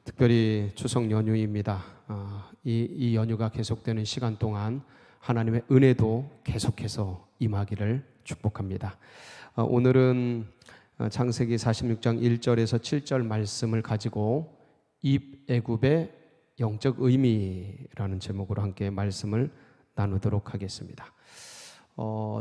특별히 추석 연휴입니다. 이 연휴가 계속되는 시간 동안 하나님의 은혜도 계속해서 임하기를 축복합니다. 오늘은 창세기 46장 1절에서 7절 말씀을 가지고 입애굽의 영적 의미라는 제목으로 함께 말씀을 나누도록 하겠습니다.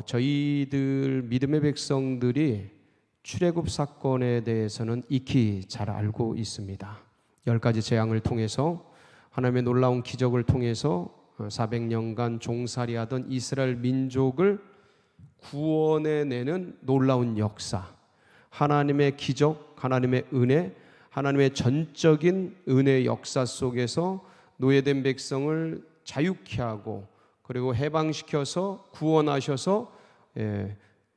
저희들 믿음의 백성들이 출애굽 사건에 대해서는 익히 잘 알고 있습니다. 10가지 재앙을 통해서 하나님의 놀라운 기적을 통해서 400년간 종살이하던 이스라엘 민족을 구원해내는 놀라운 역사, 하나님의 기적, 하나님의 은혜, 하나님의 전적인 은혜의 역사 속에서 노예된 백성을 자유케 하고 그리고 해방시켜서 구원하셔서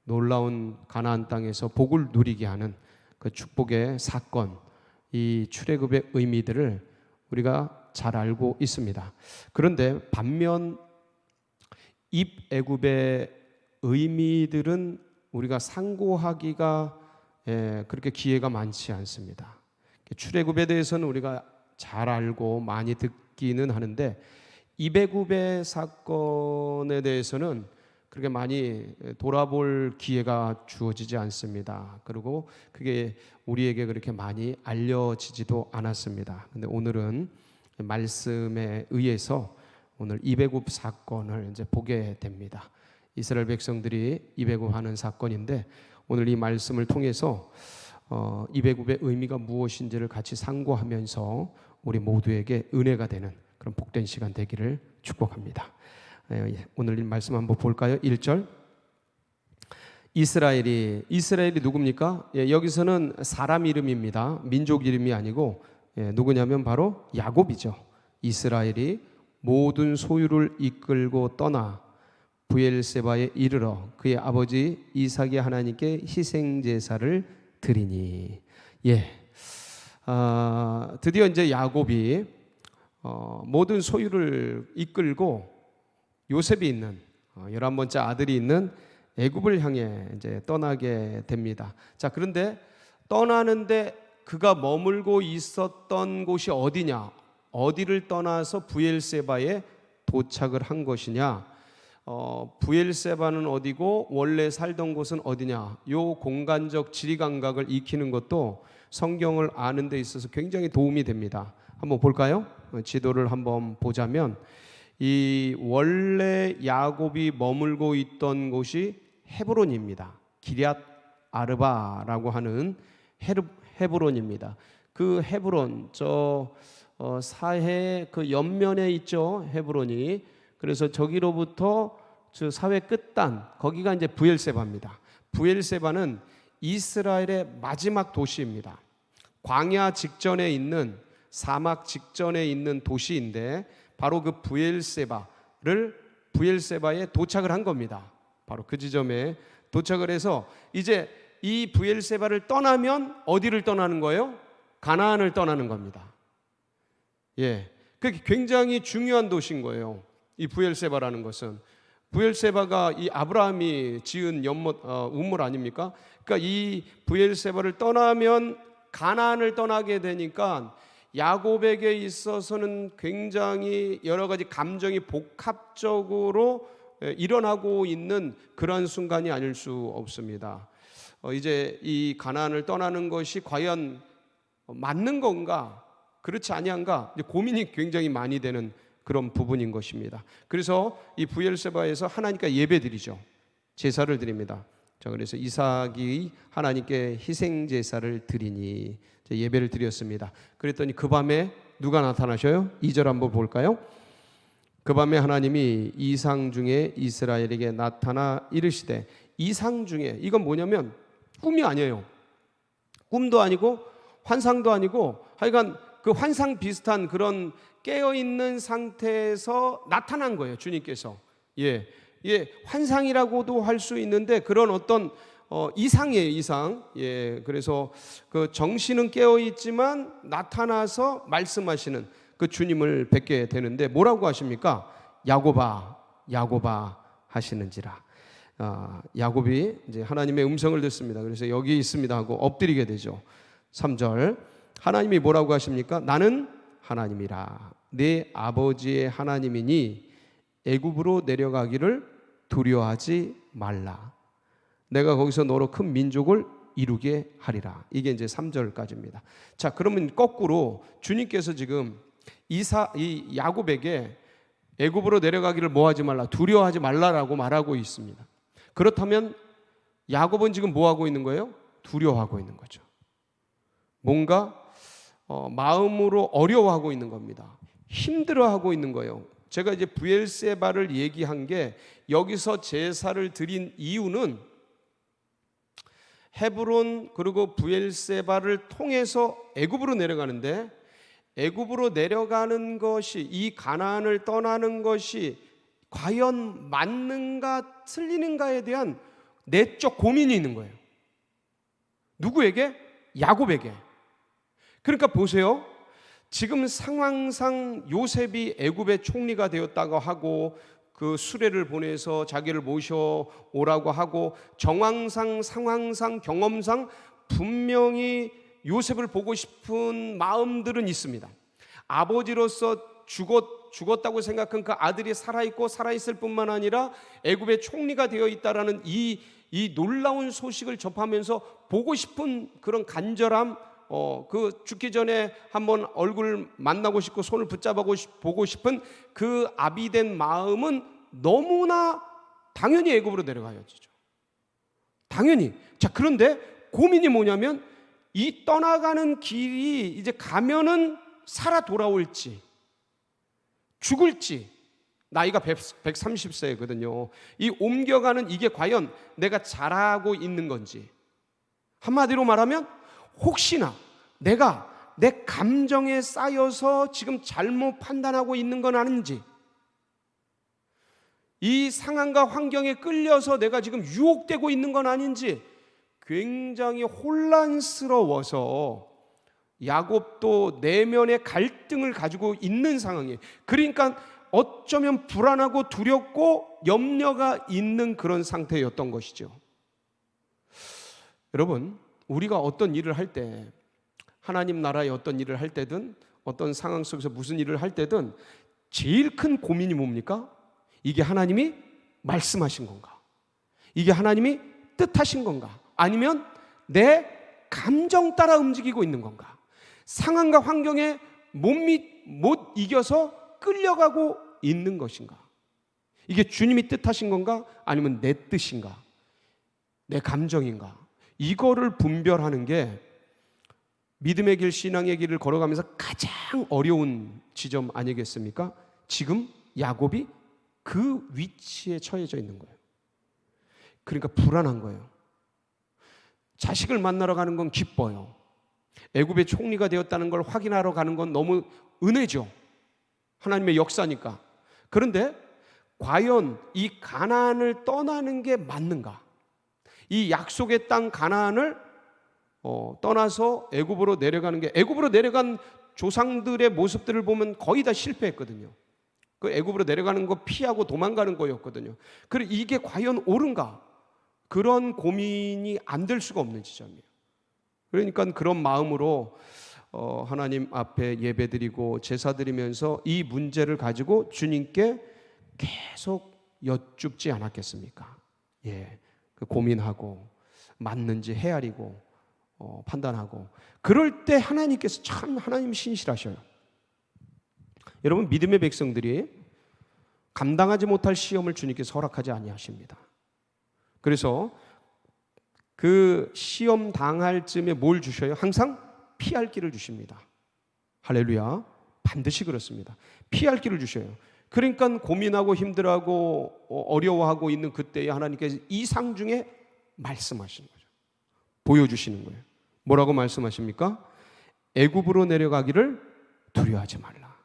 놀라운 가나안 땅에서 복을 누리게 하는 그 축복의 사건, 이 출애굽의 의미들을 우리가 잘 알고 있습니다. 그런데 반면 입애굽의 의미들은 우리가 상고하기가 그렇게 기회가 많지 않습니다. 출애굽에 대해서는 우리가 잘 알고 많이 듣기는 하는데 입애굽의 사건에 대해서는 그렇게 많이 돌아볼 기회가 주어지지 않습니다. 그리고 그게 우리에게 그렇게 많이 알려지지도 않았습니다. 근데 오늘은 말씀에 의해서 오늘 입애굽 사건을 이제 보게 됩니다. 이스라엘 백성들이 입애굽하는 사건인데 오늘 이 말씀을 통해서 입애굽의 의미가 무엇인지를 같이 상고하면서 우리 모두에게 은혜가 되는 그런 복된 시간 되기를 축복합니다. 오늘 이 말씀 한번 볼까요? 1절. 이스라엘이 누굽니까? 여기서는 사람 이름입니다. 민족 이름이 아니고 누구냐면 바로 야곱이죠. 이스라엘이 모든 소유를 이끌고 떠나 브엘세바에 이르러 그의 아버지 이삭이 하나님께 희생 제사를 드리니. 드디어 이제 야곱이 모든 소유를 이끌고 요셉이 있는 11번째 아들이 있는 애굽을 향해 이제 떠나게 됩니다. 자, 그런데 떠나는데 그가 머물고 있었던 곳이 어디냐? 어디를 떠나서 브엘세바에 도착을 한 것이냐? 브엘세바는 어디고 원래 살던 곳은 어디냐? 요 공간적 지리감각을 익히는 것도 성경을 아는 데 있어서 굉장히 도움이 됩니다. 한번 볼까요? 지도를 한번 보자면 이 원래 야곱이 머물고 있던 곳이 헤브론입니다. 기럇 아르바라고 하는 헤브론입니다. 그 헤브론 사해 그 옆면에 있죠. 헤브론이. 그래서 저기로부터 저 사회 끝단 거기가 이제 브엘세바입니다. 브엘세바는 이스라엘의 마지막 도시입니다. 광야 직전에 있는 사막 직전에 있는 도시인데 바로 그 브엘세바에 도착을 한 겁니다. 바로 그 지점에 도착을 해서 이제 이 브엘세바를 떠나면 어디를 떠나는 거예요? 가나안을 떠나는 겁니다. 그게 굉장히 중요한 도시인 거예요. 이 브엘세바라는 것은 브엘세바가 이 아브라함이 지은 우물 아닙니까? 그러니까 이 브엘세바를 떠나면 가나안을 떠나게 되니까 야곱에게 있어서는 굉장히 여러 가지 감정이 복합적으로 일어나고 있는 그런 순간이 아닐 수 없습니다. 이제 이 가나안을 떠나는 것이 과연 맞는 건가? 그렇지 아니한가? 고민이 굉장히 많이 되는 그런 부분인 것입니다. 그래서 이 브엘세바에서 하나님께 예배드리죠. 제사를 드립니다. 자, 그래서 이삭이 하나님께 희생 제사를 드리니 예배를 드렸습니다. 그랬더니 그 밤에 누가 나타나셔요? 2절 한번 볼까요? 그 밤에 하나님이 이상 중에 이스라엘에게 나타나 이르시되. 이상 중에 이건 뭐냐면 꿈이 아니에요. 꿈도 아니고 환상도 아니고 하여간 그 환상 비슷한 그런 깨어있는 상태에서 나타난 거예요. 주님께서. 환상이라고도 할 수 있는데 그런 어떤 이상이에요. 이상. 그래서 그 정신은 깨어있지만 나타나서 말씀하시는 그 주님을 뵙게 되는데 뭐라고 하십니까? 야곱아, 야곱아 하시는지라. 야곱이 이제 하나님의 음성을 듣습니다. 그래서 여기 있습니다 하고 엎드리게 되죠. 3절. 하나님이 뭐라고 하십니까? 나는 하나님이라 내 아버지의 하나님이니 애굽으로 내려가기를 두려워하지 말라. 내가 거기서 너로 큰 민족을 이루게 하리라. 이게 이제 3절까지입니다. 자, 그러면 거꾸로 주님께서 지금 이 야곱에게 애굽으로 내려가기를 뭐하지 말라, 두려워하지 말라라고 말하고 있습니다. 그렇다면 야곱은 지금 뭐하고 있는 거예요? 두려워하고 있는 거죠. 뭔가 마음으로 어려워하고 있는 겁니다. 힘들어하고 있는 거예요. 제가 이제 브엘세바를 얘기한 게 여기서 제사를 드린 이유는 헤브론 그리고 브엘세바를 통해서 애굽으로 내려가는데, 애굽으로 내려가는 것이, 이 가나안을 떠나는 것이 과연 맞는가 틀리는가에 대한 내적 고민이 있는 거예요. 누구에게? 야곱에게. 그러니까 보세요. 지금 상황상 요셉이 애굽의 총리가 되었다고 하고 그 수레를 보내서 자기를 모셔오라고 하고 정황상, 상황상, 경험상 분명히 요셉을 보고 싶은 마음들은 있습니다. 아버지로서 죽었다고 생각한 그 아들이 살아있고 살아있을 뿐만 아니라 애굽의 총리가 되어 있다라는 이 놀라운 소식을 접하면서 보고 싶은 그런 간절함, 그 죽기 전에 한번 얼굴 만나고 싶고 손을 붙잡아 보고 싶은 그 아비된 마음은 너무나 당연히 애굽으로 내려가야죠. 당연히. 자, 그런데 고민이 뭐냐면 이 떠나가는 길이 이제 가면은 살아 돌아올지 죽을지. 나이가 130세거든요. 이 옮겨가는 이게 과연 내가 잘하고 있는 건지, 한마디로 말하면 혹시나 내가 내 감정에 쌓여서 지금 잘못 판단하고 있는 건 아닌지, 이 상황과 환경에 끌려서 내가 지금 유혹되고 있는 건 아닌지 굉장히 혼란스러워서 야곱도 내면의 갈등을 가지고 있는 상황이에요. 그러니까 어쩌면 불안하고 두렵고 염려가 있는 그런 상태였던 것이죠. 여러분, 우리가 어떤 일을 할 때, 하나님 나라의 어떤 일을 할 때든 어떤 상황 속에서 무슨 일을 할 때든 제일 큰 고민이 뭡니까? 이게 하나님이 말씀하신 건가? 이게 하나님이 뜻하신 건가? 아니면 내 감정 따라 움직이고 있는 건가? 상황과 환경에 못 이겨서 끌려가고 있는 것인가? 이게 주님이 뜻하신 건가? 아니면 내 뜻인가? 내 감정인가? 이거를 분별하는 게 믿음의 길, 신앙의 길을 걸어가면서 가장 어려운 지점 아니겠습니까? 지금 야곱이 그 위치에 처해져 있는 거예요. 그러니까 불안한 거예요. 자식을 만나러 가는 건 기뻐요. 애굽의 총리가 되었다는 걸 확인하러 가는 건 너무 은혜죠. 하나님의 역사니까. 그런데 과연 이 가나안을 떠나는 게 맞는가? 이 약속의 땅 가나안을 떠나서 애굽으로 내려가는 게, 애굽으로 내려간 조상들의 모습들을 보면 거의 다 실패했거든요. 그 애굽으로 내려가는 거 피하고 도망가는 거였거든요. 그래, 이게 과연 옳은가? 그런 고민이 안 될 수가 없는 지점이에요. 그러니까 그런 마음으로 하나님 앞에 예배드리고 제사드리면서 이 문제를 가지고 주님께 계속 여쭙지 않았겠습니까? 예, 고민하고 맞는지 헤아리고 판단하고. 그럴 때 하나님께서 참 하나님 신실하셔요. 여러분, 믿음의 백성들이 감당하지 못할 시험을 주님께서 허락하지 아니하십니다. 그래서 그 시험 당할 쯤에 뭘 주셔요? 항상 피할 길을 주십니다. 할렐루야. 반드시 그렇습니다. 피할 길을 주셔요. 그러니까 고민하고 힘들어하고 어려워하고 있는 그때에 하나님께서 이상 중에 말씀하시는 거죠. 보여주시는 거예요. 뭐라고 말씀하십니까? 애굽으로 내려가기를 두려워하지 말라.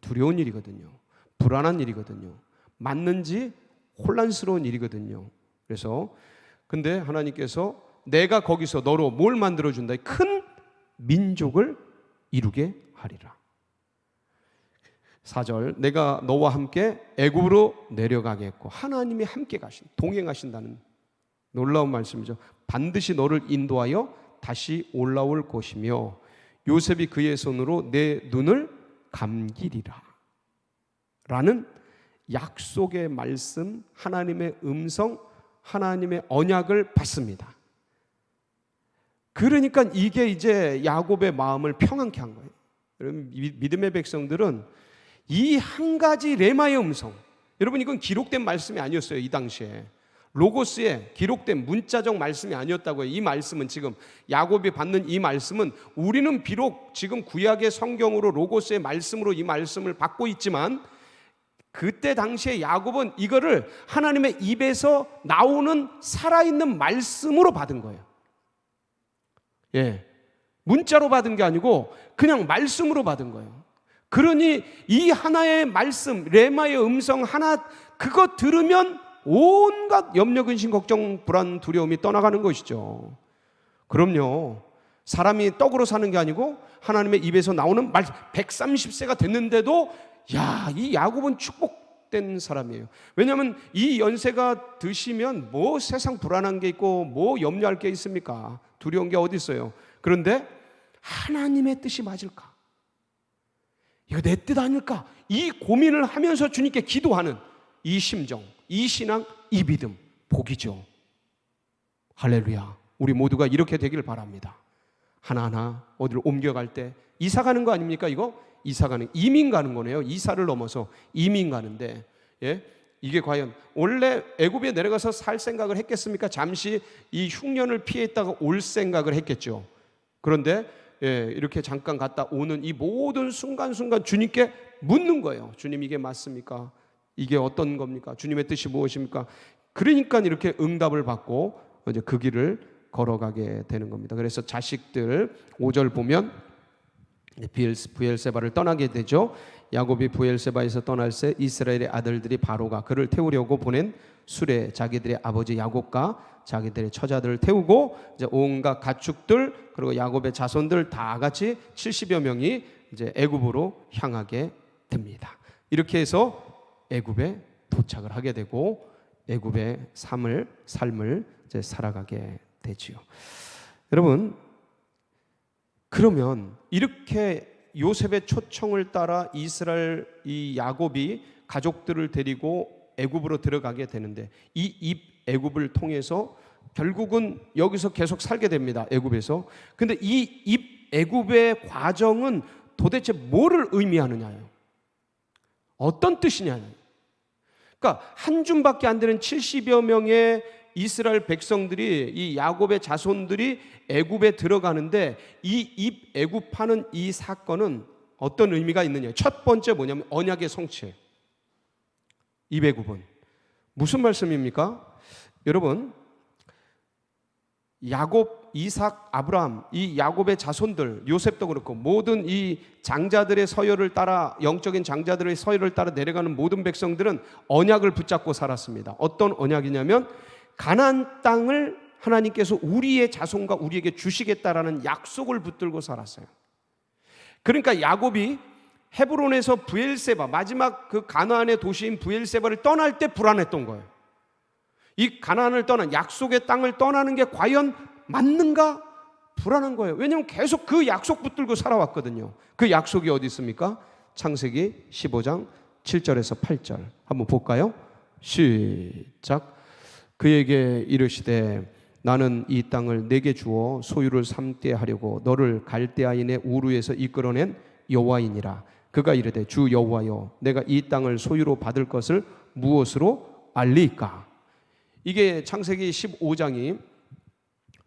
두려운 일이거든요. 불안한 일이거든요. 맞는지 혼란스러운 일이거든요. 그래서 근데 하나님께서 내가 거기서 너로 뭘 만들어준다? 큰 민족을 이루게 하리라. 4절, 내가 너와 함께 애굽으로 내려가겠고. 하나님이 함께 동행하신다는 놀라운 말씀이죠. 반드시 너를 인도하여 다시 올라올 것이며 요셉이 그의 손으로 내 눈을 감기리라 라는 약속의 말씀, 하나님의 음성, 하나님의 언약을 받습니다. 그러니까 이게 이제 야곱의 마음을 평안케 한 거예요. 여러분, 믿음의 백성들은 이 한 가지 레마의 음성, 여러분 이건 기록된 말씀이 아니었어요. 이 당시에 로고스에 기록된 문자적 말씀이 아니었다고요. 이 말씀은 지금 야곱이 받는 이 말씀은, 우리는 비록 지금 구약의 성경으로 로고스의 말씀으로 이 말씀을 받고 있지만, 그때 당시에 야곱은 이거를 하나님의 입에서 나오는 살아있는 말씀으로 받은 거예요. 예, 문자로 받은 게 아니고 그냥 말씀으로 받은 거예요. 그러니 이 하나의 말씀, 레마의 음성 하나, 그거 들으면 온갖 염려, 근심, 걱정, 불안, 두려움이 떠나가는 것이죠. 그럼요, 사람이 떡으로 사는 게 아니고 하나님의 입에서 나오는 말. 130세가 됐는데도 이 야곱은 축복된 사람이에요. 왜냐하면 이 연세가 드시면 뭐 세상 불안한 게 있고 뭐 염려할 게 있습니까? 두려운 게 어디 있어요? 그런데 하나님의 뜻이 맞을까? 이거 내 뜻 아닐까? 이 고민을 하면서 주님께 기도하는 이 심정, 이 신앙, 이 믿음, 복이죠. 할렐루야. 우리 모두가 이렇게 되길 바랍니다. 하나하나 어디를 옮겨갈 때, 이사 가는 거 아닙니까? 이거 이사 가는, 이민 가는 거네요. 이사를 넘어서 이민 가는데, 예? 이게 과연 원래 애굽에 내려가서 살 생각을 했겠습니까? 잠시 이 흉년을 피했다가 올 생각을 했겠죠. 그런데 이렇게 잠깐 갔다 오는 이 모든 순간순간 주님께 묻는 거예요. 주님, 이게 맞습니까? 이게 어떤 겁니까? 주님의 뜻이 무엇입니까? 그러니까 이렇게 응답을 받고 이제 그 길을 걸어가게 되는 겁니다. 그래서 자식들 5절 보면 브엘세바를 떠나게 되죠. 야곱이 브엘세바에서 떠날 새 이스라엘의 아들들이 바로가 그를 태우려고 보낸 수레, 자기들의 아버지 야곱과 자기들의 처자들을 태우고 이제 온갖 가축들, 그리고 야곱의 자손들 다 같이 70여 명이 이제 애굽으로 향하게 됩니다. 이렇게 해서 애굽에 도착을 하게 되고 애굽의 삶을 이제 살아가게 되지요. 여러분, 그러면 이렇게 요셉의 초청을 따라 이스라엘 이 야곱이 가족들을 데리고 애굽으로 들어가게 되는데, 이 입 애굽을 통해서 결국은 여기서 계속 살게 됩니다. 애굽에서. 근데 이 입 애굽의 과정은 도대체 뭐를 의미하느냐요? 어떤 뜻이냐요? 그러니까 한 줌밖에 안 되는 70여 명의 이스라엘 백성들이, 이 야곱의 자손들이 애굽에 들어가는데, 이 입 애굽하는 이 사건은 어떤 의미가 있느냐? 첫 번째 뭐냐면 언약의 성취. 입 애굽은 무슨 말씀입니까? 여러분, 야곱, 이삭, 아브라함, 이 야곱의 자손들, 요셉도 그렇고 모든 이 장자들의 서열을 따라, 영적인 장자들의 서열을 따라 내려가는 모든 백성들은 언약을 붙잡고 살았습니다. 어떤 언약이냐면 가나안 땅을 하나님께서 우리의 자손과 우리에게 주시겠다라는 약속을 붙들고 살았어요. 그러니까 야곱이 헤브론에서 브엘세바, 마지막 그 가나안의 도시인 브엘세바를 떠날 때 불안했던 거예요. 이 가나안을 떠난, 약속의 땅을 떠나는 게 과연 맞는가? 불안한 거예요. 왜냐하면 계속 그 약속 붙들고 살아왔거든요. 그 약속이 어디 있습니까? 창세기 15장 7절에서 8절 한번 볼까요? 시작. 그에게 이르시되 나는 이 땅을 내게 주어 소유를 삼게 하려고 너를 갈대아인의 우르에서 이끌어낸 여호와이니라. 그가 이르되 주 여호와여, 내가 이 땅을 소유로 받을 것을 무엇으로 알리까? 이게 창세기 15장이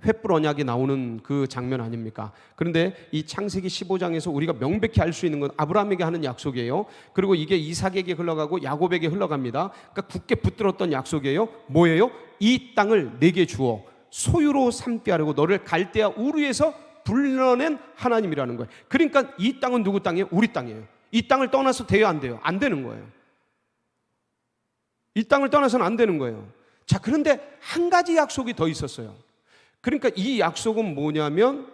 횃불 언약이 나오는 그 장면 아닙니까? 그런데 이 창세기 15장에서 우리가 명백히 알 수 있는 건 아브라함에게 하는 약속이에요. 그리고 이게 이삭에게 흘러가고 야곱에게 흘러갑니다. 그러니까 굳게 붙들었던 약속이에요. 뭐예요? 이 땅을 내게 주어 소유로 삼게 하려고 너를 갈대아 우르에서 불러낸 하나님이라는 거예요. 그러니까 이 땅은 누구 땅이에요? 우리 땅이에요. 이 땅을 떠나서 돼요, 안 돼요? 안 되는 거예요. 이 땅을 떠나서는 안 되는 거예요. 자, 그런데 한 가지 약속이 더 있었어요. 그러니까 이 약속은 뭐냐면,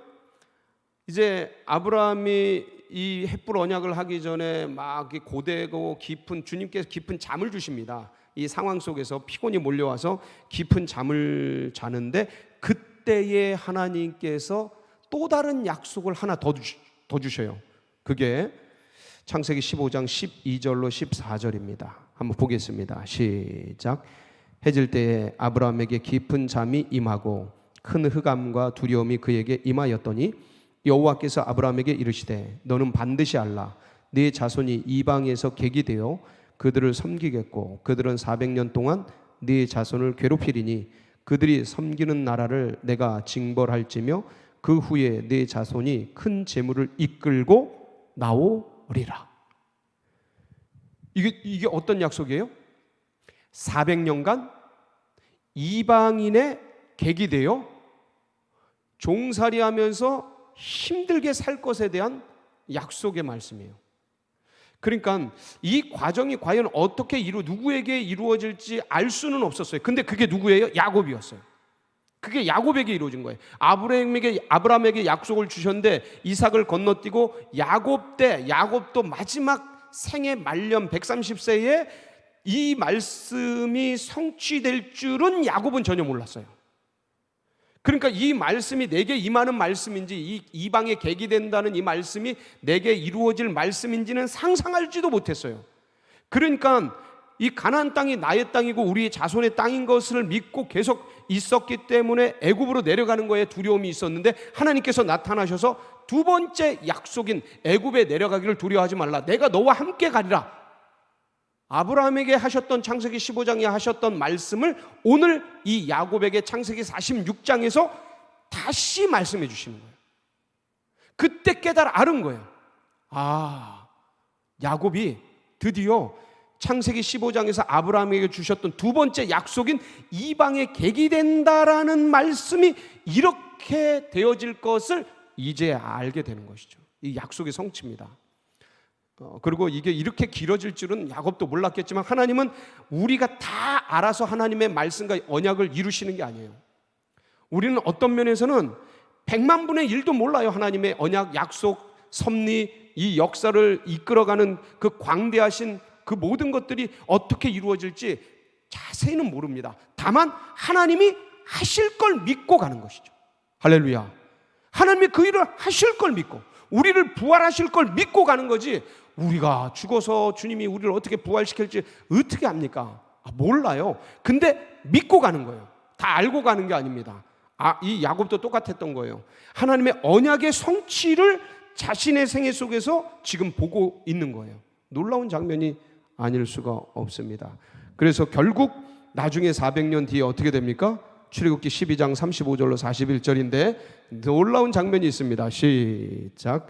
이제 아브라함이 이 횃불 언약을 하기 전에 막 고되고 깊은, 주님께서 깊은 잠을 주십니다. 이 상황 속에서 피곤이 몰려와서 깊은 잠을 자는데, 그때에 하나님께서 또 다른 약속을 하나 더 더 주셔요. 그게 창세기 15장 12절로 14절입니다. 한번 보겠습니다. 시작. 해질 때에 아브라함에게 깊은 잠이 임하고 큰 흑암과 두려움이 그에게 임하였더니 여호와께서 아브라함에게 이르시되 너는 반드시 알라. 네 자손이 이방에서 객이 되어 그들을 섬기겠고 그들은 400년 동안 네 자손을 괴롭히리니 그들이 섬기는 나라를 내가 징벌할지며 그 후에 네 자손이 큰 재물을 이끌고 나오리라. 이게 어떤 약속이에요? 400년간 이방인의 객이 되어 종살이하면서 힘들게 살 것에 대한 약속의 말씀이에요. 그러니까 이 과정이 과연 어떻게 누구에게 이루어질지 알 수는 없었어요. 근데 그게 누구예요? 야곱이었어요. 그게 야곱에게 이루어진 거예요. 아브라함에게 약속을 주셨는데 이삭을 건너뛰고 야곱도 마지막 생의 말년 130세에 이 말씀이 성취될 줄은 야곱은 전혀 몰랐어요. 그러니까 이 말씀이 내게 임하는 말씀인지 이 이방의 객이 된다는 이 말씀이 내게 이루어질 말씀인지는 상상할지도 못했어요. 그러니까 이 가나안 땅이 나의 땅이고 우리의 자손의 땅인 것을 믿고 계속 있었기 때문에 애굽으로 내려가는 거에 두려움이 있었는데 하나님께서 나타나셔서 두 번째 약속인 애굽에 내려가기를 두려워하지 말라. 내가 너와 함께 가리라. 아브라함에게 하셨던 창세기 15장에 하셨던 말씀을 오늘 이 야곱에게 창세기 46장에서 다시 말씀해 주시는 거예요. 그때 알은 거예요. 야곱이 드디어 창세기 15장에서 아브라함에게 주셨던 두 번째 약속인 이방의 객이 된다라는 말씀이 이렇게 되어질 것을 이제 알게 되는 것이죠. 이 약속의 성취입니다. 그리고 이게 이렇게 길어질 줄은 야곱도 몰랐겠지만 하나님은 우리가 다 알아서 하나님의 말씀과 언약을 이루시는 게 아니에요. 우리는 어떤 면에서는 100만 분의 1도 몰라요. 하나님의 언약, 약속, 섭리, 이 역사를 이끌어가는 그 광대하신 그 모든 것들이 어떻게 이루어질지 자세히는 모릅니다. 다만 하나님이 하실 걸 믿고 가는 것이죠. 할렐루야. 하나님이 그 일을 하실 걸 믿고 우리를 부활하실 걸 믿고 가는 거지, 우리가 죽어서 주님이 우리를 어떻게 부활시킬지 어떻게 합니까? 몰라요. 근데 믿고 가는 거예요. 다 알고 가는 게 아닙니다. 이 야곱도 똑같았던 거예요. 하나님의 언약의 성취를 자신의 생애 속에서 지금 보고 있는 거예요. 놀라운 장면이 아닐 수가 없습니다. 그래서 결국 나중에 400년 뒤에 어떻게 됩니까? 출애굽기 12장 35절로 41절인데 놀라운 장면이 있습니다. 시작.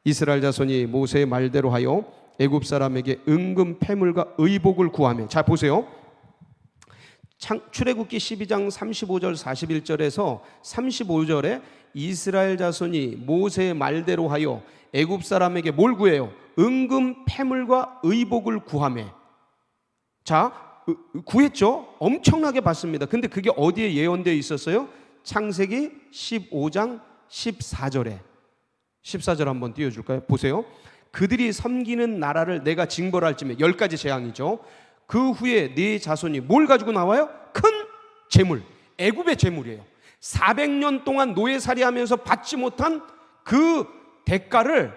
이스라엘 자손이 모세의 말대로 하여 애굽 사람에게 은금 패물과 의복을 구하며, 자 보세요. 출애굽기 12장 35절 41절에서 35절에 이스라엘 자손이 모세의 말대로 하여 애굽 사람에게 뭘 구해요? 은금 패물과 의복을 구하며. 자, 구했죠. 엄청나게 받습니다. 근데 그게 어디에 예언되어 있었어요? 창세기 15장 14절에. 14절 한번 띄워줄까요? 보세요. 그들이 섬기는 나라를 내가 징벌할지며, 10가지 재앙이죠. 그 후에 네 자손이 뭘 가지고 나와요? 큰 재물, 애굽의 재물이에요. 400년 동안 노예살이하면서 받지 못한 그 대가를,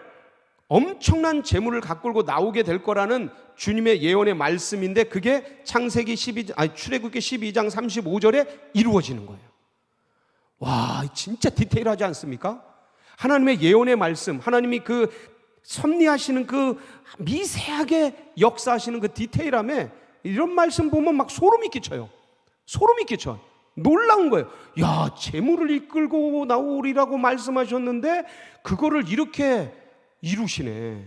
엄청난 재물을 갖고 나오게 될 거라는 주님의 예언의 말씀인데 그게 출애굽기 12장 35절에 이루어지는 거예요. 와, 진짜 디테일하지 않습니까? 하나님의 예언의 말씀, 하나님이 그 섭리하시는 그 미세하게 역사하시는 그 디테일함에 이런 말씀 보면 막 소름이 끼쳐요. 소름이 끼쳐. 놀라운 거예요. 야, 재물을 이끌고 나오리라고 말씀하셨는데 그거를 이렇게 이루시네.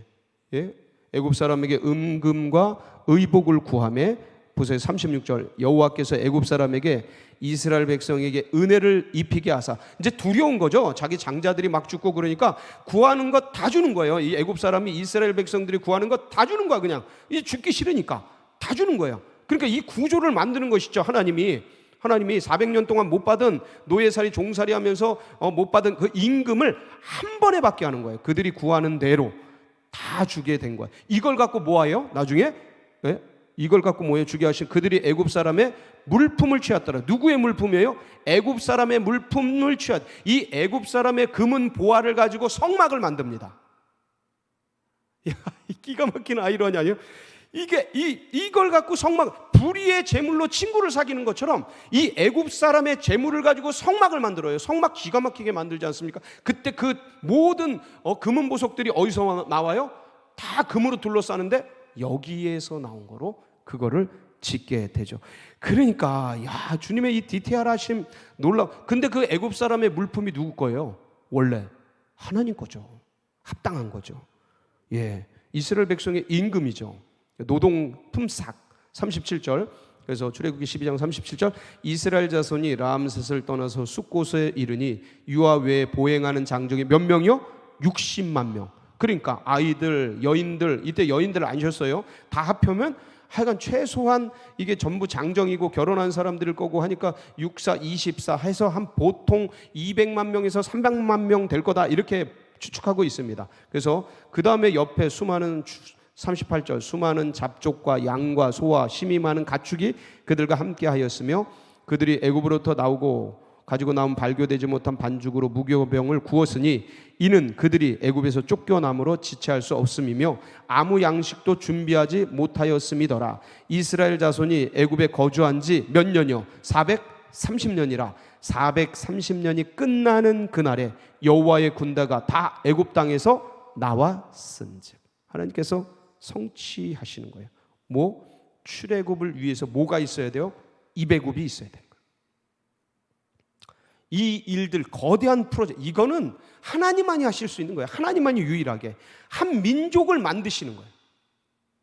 예? 애굽 사람에게 은금과 의복을 구하며, 보세요. 36절. 여호와께서 애굽 사람에게 이스라엘 백성에게 은혜를 입히게 하사, 이제 두려운 거죠. 자기 장자들이 막 죽고 그러니까 구하는 것 다 주는 거예요. 이 애굽 사람이 이스라엘 백성들이 구하는 것 다 주는 거야. 그냥 이제 죽기 싫으니까 다 주는 거예요. 그러니까 이 구조를 만드는 것이죠. 하나님이 400년 동안 못 받은 노예살이 종살이 하면서 못 받은 그 임금을 한 번에 받게 하는 거예요. 그들이 구하는 대로 다 주게 된 거예요. 이걸 갖고 뭐예요? 나중에 이걸 갖고 뭐예요? 주게 하신 그들이 애굽 사람의 물품을 취하더라. 누구의 물품이에요? 애굽 사람의 물품을 취하. 이 애굽 사람의 금은 보화를 가지고 성막을 만듭니다. 야, 기가 막힌 아이러니 아니에요? 이걸 갖고 성막, 불의의 제물로 친구를 사귀는 것처럼 이 애굽 사람의 제물을 가지고 성막을 만들어요. 성막 기가 막히게 만들지 않습니까? 그때 그 모든 금은 보석들이 어디서 나와요? 다 금으로 둘러싸는데 여기에서 나온 거로 그거를 짓게 되죠. 그러니까 야, 주님의 이 디테일하심 놀라. 근데 그 애굽 사람의 물품이 누구 거예요? 원래 하나님 거죠. 합당한 거죠. 예, 이스라엘 백성의 임금이죠. 노동 품삯. 37절. 그래서 출애굽기 12장 37절, 이스라엘 자손이 람셋을 떠나서 숫곳에 이르니 유아 외에 보행하는 장정이 몇 명이요? 60만 명. 그러니까 아이들, 여인들, 이때 여인들 아니셨어요? 다 합하면 하여간 최소한 이게 전부 장정이고 결혼한 사람들일 거고 하니까 64, 24 해서 한 보통 200만 명에서 300만 명 될 거다, 이렇게 추측하고 있습니다. 그래서 그 다음에 옆에 수많은 38절, 수많은 잡족과 양과 소와 심이 많은 가축이 그들과 함께 하였으며 그들이 애굽으로부터 나오고 가지고 나온 발교되지 못한 반죽으로 무교병을 구웠으니 이는 그들이 애굽에서 쫓겨남으로 지체할 수 없음이며 아무 양식도 준비하지 못하였음이더라. 이스라엘 자손이 애굽에 거주한 지 몇 년이요? 430년이라. 430년이 끝나는 그날에 여호와의 군대가 다 애굽 땅에서 나왔은즉. 하나님께서 성취하시는 거예요. 출애굽을 위해서 뭐가 있어야 돼요? 이배굽이 있어야 돼요. 이 일들, 거대한 프로젝트, 이거는 하나님만이 하실 수 있는 거예요. 하나님만이 유일하게 한 민족을 만드시는 거예요.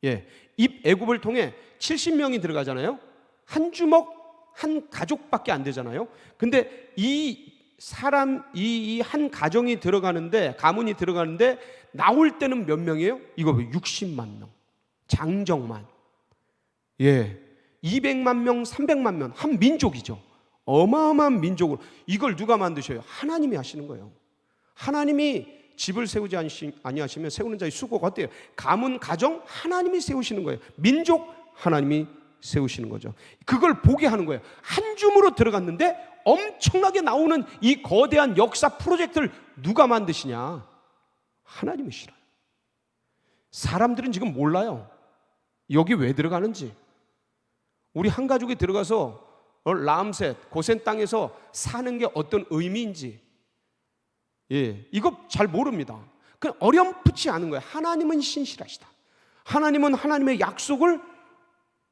예, 이 애굽을 통해 70명이 들어가잖아요. 한 주먹 한 가족밖에 안 되잖아요. 근데 이 사람, 이 한 가정이 들어가는데, 가문이 들어가는데 나올 때는 몇 명이에요? 이거 60만 명, 장정만. 예, 200만 명, 300만 명, 한 민족이죠. 어마어마한 민족으로. 이걸 누가 만드셔요? 하나님이 하시는 거예요. 하나님이 집을 세우지 아니하시면 세우는 자의 수고가 어때요? 가문, 가정 하나님이 세우시는 거예요. 민족 하나님이 세우시는 거죠. 그걸 보게 하는 거예요. 한 줌으로 들어갔는데 엄청나게 나오는 이 거대한 역사 프로젝트를 누가 만드시냐? 하나님이시라. 사람들은 지금 몰라요. 여기 왜 들어가는지. 우리 한 가족이 들어가서 람셋, 고센 땅에서 사는 게 어떤 의미인지, 예, 이거 잘 모릅니다. 그냥 어렴풋이 아는 거예요. 하나님은 신실하시다. 하나님은 하나님의 약속을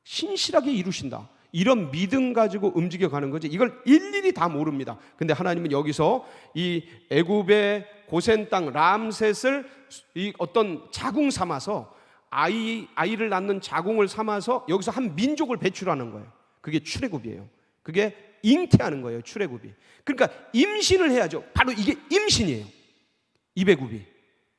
신실하게 이루신다. 이런 믿음 가지고 움직여가는 거지. 이걸 일일이 다 모릅니다. 근데 하나님은 여기서 이 애굽의 고센 땅 람셋을 이 어떤 자궁 삼아서 아이를 낳는 자궁을 삼아서 여기서 한 민족을 배출하는 거예요. 그게 출애굽이에요. 그게 잉태하는 거예요. 출애굽이. 그러니까 임신을 해야죠. 바로 이게 임신이에요. 이배굽이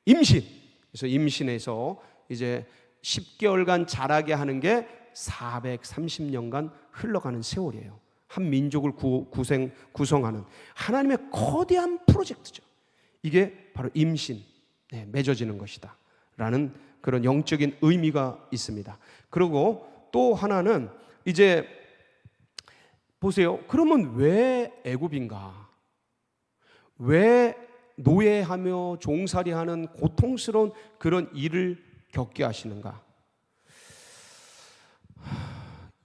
임신. 그래서 임신해서 이제 10개월간 자라게 하는 게 430년간 흘러가는 세월이에요. 한 민족을 구성하는 하나님의 거대한 프로젝트죠. 이게 바로 임신, 맺어지는 것이다 라는 그런 영적인 의미가 있습니다. 그리고 또 하나는 이제 보세요. 그러면 왜 애굽인가? 왜 노예하며 종살이하는 고통스러운 그런 일을 겪게 하시는가?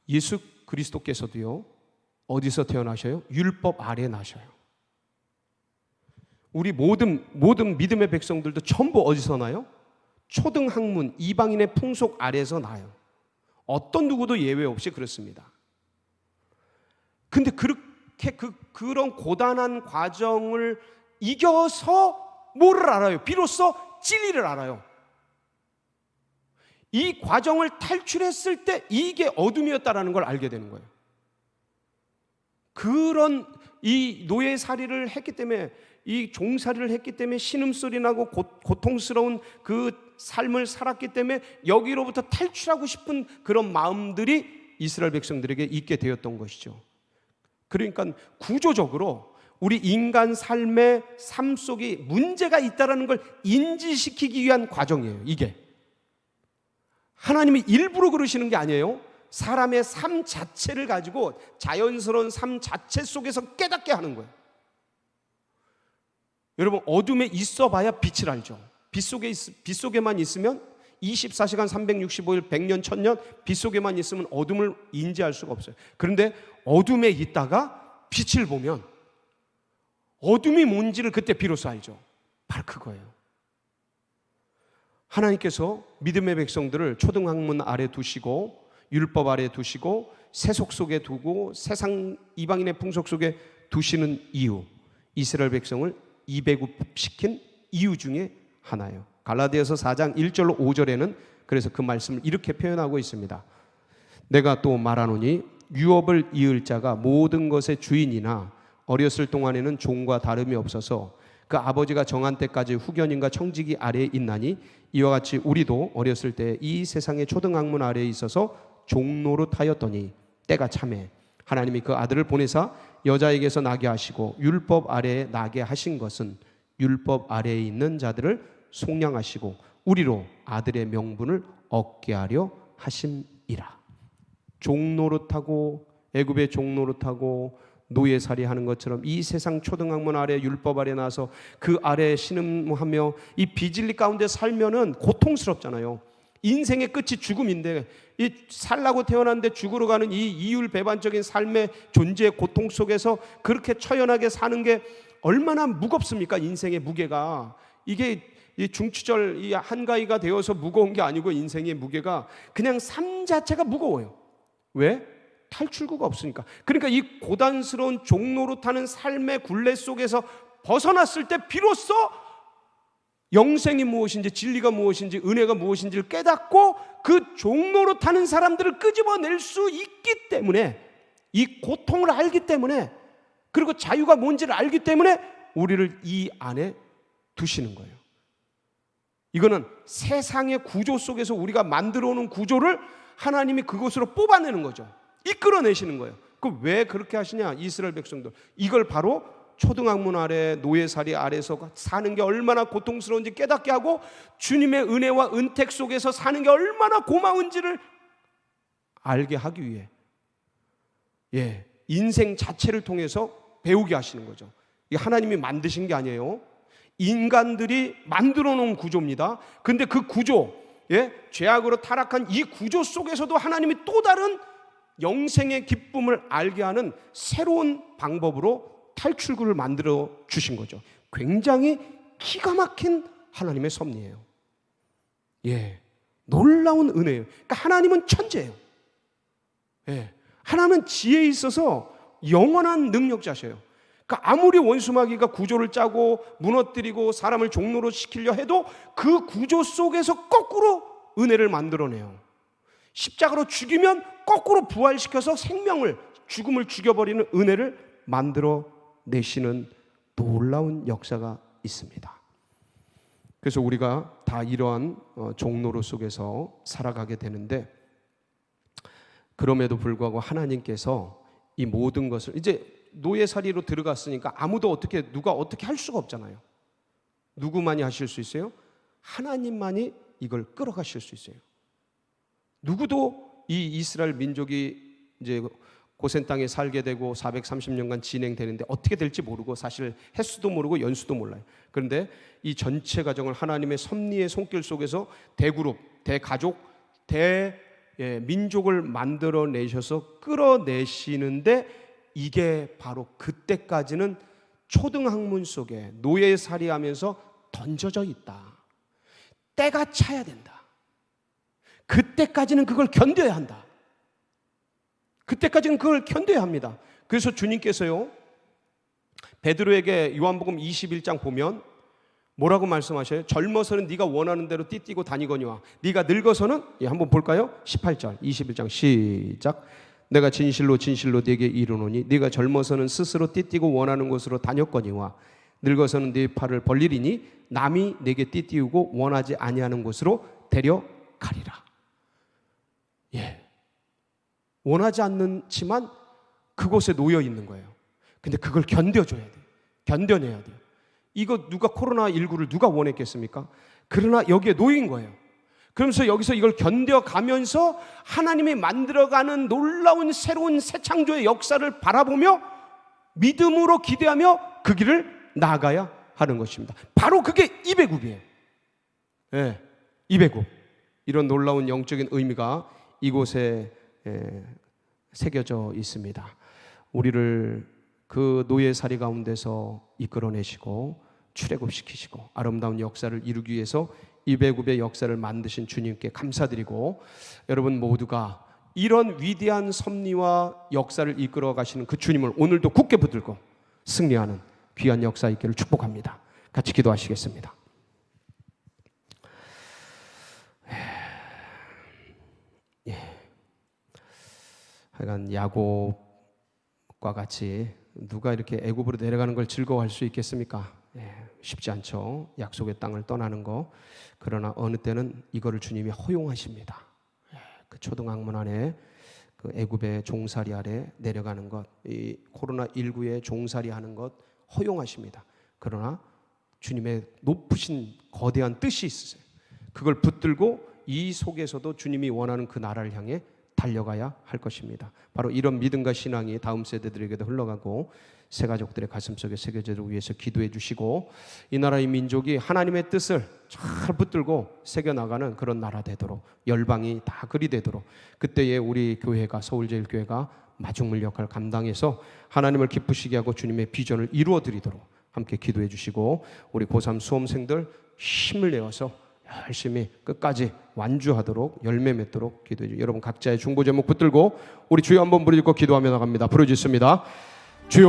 예수 그리스도께서도요, 어디서 태어나셔요? 율법 아래 나셔요. 우리 모든 믿음의 백성들도 전부 어디서 나요? 초등학문, 이방인의 풍속 아래에서 나요. 어떤 누구도 예외 없이 그렇습니다. 근데 그렇게 그런 고단한 과정을 이겨서 뭐를 알아요? 비로소 진리를 알아요. 이 과정을 탈출했을 때 이게 어둠이었다라는 걸 알게 되는 거예요. 그런 이 노예살이를 했기 때문에, 이 종살이를 했기 때문에 신음소리 나고 고통스러운 그 삶을 살았기 때문에 여기로부터 탈출하고 싶은 그런 마음들이 이스라엘 백성들에게 있게 되었던 것이죠. 그러니까 구조적으로 우리 인간 삶의 삶 속에 문제가 있다는 걸 인지시키기 위한 과정이에요. 이게 하나님이 일부러 그러시는 게 아니에요. 사람의 삶 자체를 가지고 자연스러운 삶 자체 속에서 깨닫게 하는 거예요. 여러분, 어둠에 있어 봐야 빛을 알죠. 빛 속에만 있으면 24시간 365일 100년 1000년 빛 속에만 있으면 어둠을 인지할 수가 없어요. 그런데 어둠에 있다가 빛을 보면 어둠이 뭔지를 그때 비로소 알죠. 바로 그거예요. 하나님께서 믿음의 백성들을 초등학문 아래 두시고 율법 아래 두시고 세속 속에 두고 세상 이방인의 풍속 속에 두시는 이유, 이스라엘 백성을 이배급시킨 이유 중에 하나예요. 갈라디아서 4장 1절로 5절에는 그래서 그 말씀을 이렇게 표현하고 있습니다. 내가 또 말하노니 유업을 이을 자가 모든 것의 주인이나 어렸을 동안에는 종과 다름이 없어서 그 아버지가 정한 때까지 후견인과 청지기 아래에 있나니 이와 같이 우리도 어렸을 때 이 세상의 초등학문 아래에 있어서 종노릇하였더니 때가 참에 하나님이 그 아들을 보내사 여자에게서 나게 하시고 율법 아래에 나게 하신 것은 율법 아래에 있는 자들을 속량하시고 우리로 아들의 명분을 얻게 하려 하심이라. 종노릇하고 애굽의 종노릇하고 노예살이 하는 것처럼 이 세상 초등학문 아래 율법 아래 나서 그 아래 신음하며 이 비진리 가운데 살면은 고통스럽잖아요. 인생의 끝이 죽음인데 이 살라고 태어났는데 죽으러 가는 이 이율배반적인 삶의 존재의 고통 속에서 그렇게 처연하게 사는 게 얼마나 무겁습니까? 인생의 무게가. 이게 이 중추절 이 한가위가 되어서 무거운 게 아니고 인생의 무게가 그냥 삶 자체가 무거워요. 왜? 탈출구가 없으니까. 그러니까 이 고단스러운 종노릇하는 삶의 굴레 속에서 벗어났을 때 비로소 영생이 무엇인지 진리가 무엇인지 은혜가 무엇인지를 깨닫고 그 종노릇하는 사람들을 끄집어낼 수 있기 때문에, 이 고통을 알기 때문에, 그리고 자유가 뭔지를 알기 때문에 우리를 이 안에 두시는 거예요. 이거는 세상의 구조 속에서 우리가 만들어 놓은 구조를 하나님이 그곳으로 뽑아내는 거죠. 이끌어내시는 거예요. 그 왜 그렇게 하시냐? 이스라엘 백성들 이걸 바로 초등학문 아래 노예살이 아래서 사는 게 얼마나 고통스러운지 깨닫게 하고 주님의 은혜와 은택 속에서 사는 게 얼마나 고마운지를 알게 하기 위해 인생 자체를 통해서 배우게 하시는 거죠. 이게 하나님이 만드신 게 아니에요. 인간들이 만들어 놓은 구조입니다. 근데 그 구조, 죄악으로 타락한 이 구조 속에서도 하나님이 또 다른 영생의 기쁨을 알게 하는 새로운 방법으로 탈출구를 만들어 주신 거죠. 굉장히 기가 막힌 하나님의 섭리예요. 놀라운 은혜예요. 그러니까 하나님은 천재예요. 하나님은 지혜에 있어서 영원한 능력자셔요. 그러니까 아무리 원수마귀가 구조를 짜고 무너뜨리고 사람을 종로로 시키려 해도 그 구조 속에서 거꾸로 은혜를 만들어내요. 십자가로 죽이면 거꾸로 부활시켜서 생명을, 죽음을 죽여버리는 은혜를 만들어내시는 놀라운 역사가 있습니다. 그래서 우리가 다 이러한 종로로 속에서 살아가게 되는데, 그럼에도 불구하고 하나님께서 이 모든 것을 이제 노예살이로 들어갔으니까 아무도 누가 어떻게 할 수가 없잖아요. 누구만이 하실 수 있어요? 하나님만이 이걸 끌어가실 수 있어요. 누구도 이 이스라엘 민족이 이제 고센 땅에 살게 되고 430년간 진행되는데 어떻게 될지 모르고 사실 횟수도 모르고 연수도 몰라요. 그런데 이 전체 과정을 하나님의 섭리의 손길 속에서 대그룹, 대가족, 대민족을 만들어내셔서 끌어내시는데, 이게 바로 그때까지는 초등학문 속에 노예살이하면서 던져져 있다. 때가 차야 된다. 그때까지는 그걸 견뎌야 한다. 그때까지는 그걸 견뎌야 합니다. 그래서 주님께서요, 베드로에게 요한복음 21장 보면 뭐라고 말씀하셔요? 젊어서는 네가 원하는 대로 띠뛰고 다니거니와 네가 늙어서는, 한번 볼까요? 18절 21장 시작. 내가 진실로 진실로 네게 이르노니 네가 젊어서는 스스로 띠뛰고 원하는 곳으로 다녔거니와 늙어서는 네 팔을 벌리리니 남이 네게 띠띠우고 원하지 아니하는 곳으로 데려가리라. 원하지 않지만 그곳에 놓여 있는 거예요. 근데 그걸 견뎌줘야 돼요. 견뎌내야 돼요. 이거 누가 코로나19를 누가 원했겠습니까? 그러나 여기에 놓인 거예요. 그러면서 여기서 이걸 견뎌가면서 하나님이 만들어가는 놀라운 새로운 새 창조의 역사를 바라보며 믿음으로 기대하며 그 길을 나아가야 하는 것입니다. 바로 그게 이배굽이에요. 이배굽. 이런 놀라운 영적인 의미가 이곳에 새겨져 있습니다. 우리를 그 노예살이 가운데서 이끌어내시고 출애굽시키시고 아름다운 역사를 이루기 위해서 이배굽의 역사를 만드신 주님께 감사드리고, 여러분 모두가 이런 위대한 섭리와 역사를 이끌어 가시는 그 주님을 오늘도 굳게 붙들고 승리하는 귀한 역사 있기를 축복합니다. 같이 기도하시겠습니다. 하여간 야곱과 같이 누가 이렇게 애굽으로 내려가는 걸 즐거워할 수 있겠습니까? 쉽지 않죠. 약속의 땅을 떠나는 거. 그러나 어느 때는 이거를 주님이 허용하십니다. 그 초등학문 안에 그 애굽의 종살이 아래 내려가는 것, 이 코로나19의 종살이 하는 것 허용하십니다. 그러나 주님의 높으신 거대한 뜻이 있으세요. 그걸 붙들고 이 속에서도 주님이 원하는 그 나라를 향해 달려가야 할 것입니다. 바로 이런 믿음과 신앙이 다음 세대들에게도 흘러가고 새 가족들의 가슴속에 새겨지기 위해서 기도해 주시고, 이 나라의 민족이 하나님의 뜻을 잘 붙들고 새겨나가는 그런 나라 되도록, 열방이 다 그리 되도록, 그때에 우리 교회가, 서울제일교회가 마중물 역할을 감당해서 하나님을 기쁘시게 하고 주님의 비전을 이루어 드리도록 함께 기도해 주시고, 우리 고3 수험생들 힘을 내어서 열심히 끝까지 완주하도록, 열매 맺도록 기도해 주시고, 여러분 각자의 중보 제목 붙들고 우리 주여 한번 부르짖고 기도하며 나갑니다. 부르짖습니다. 주여.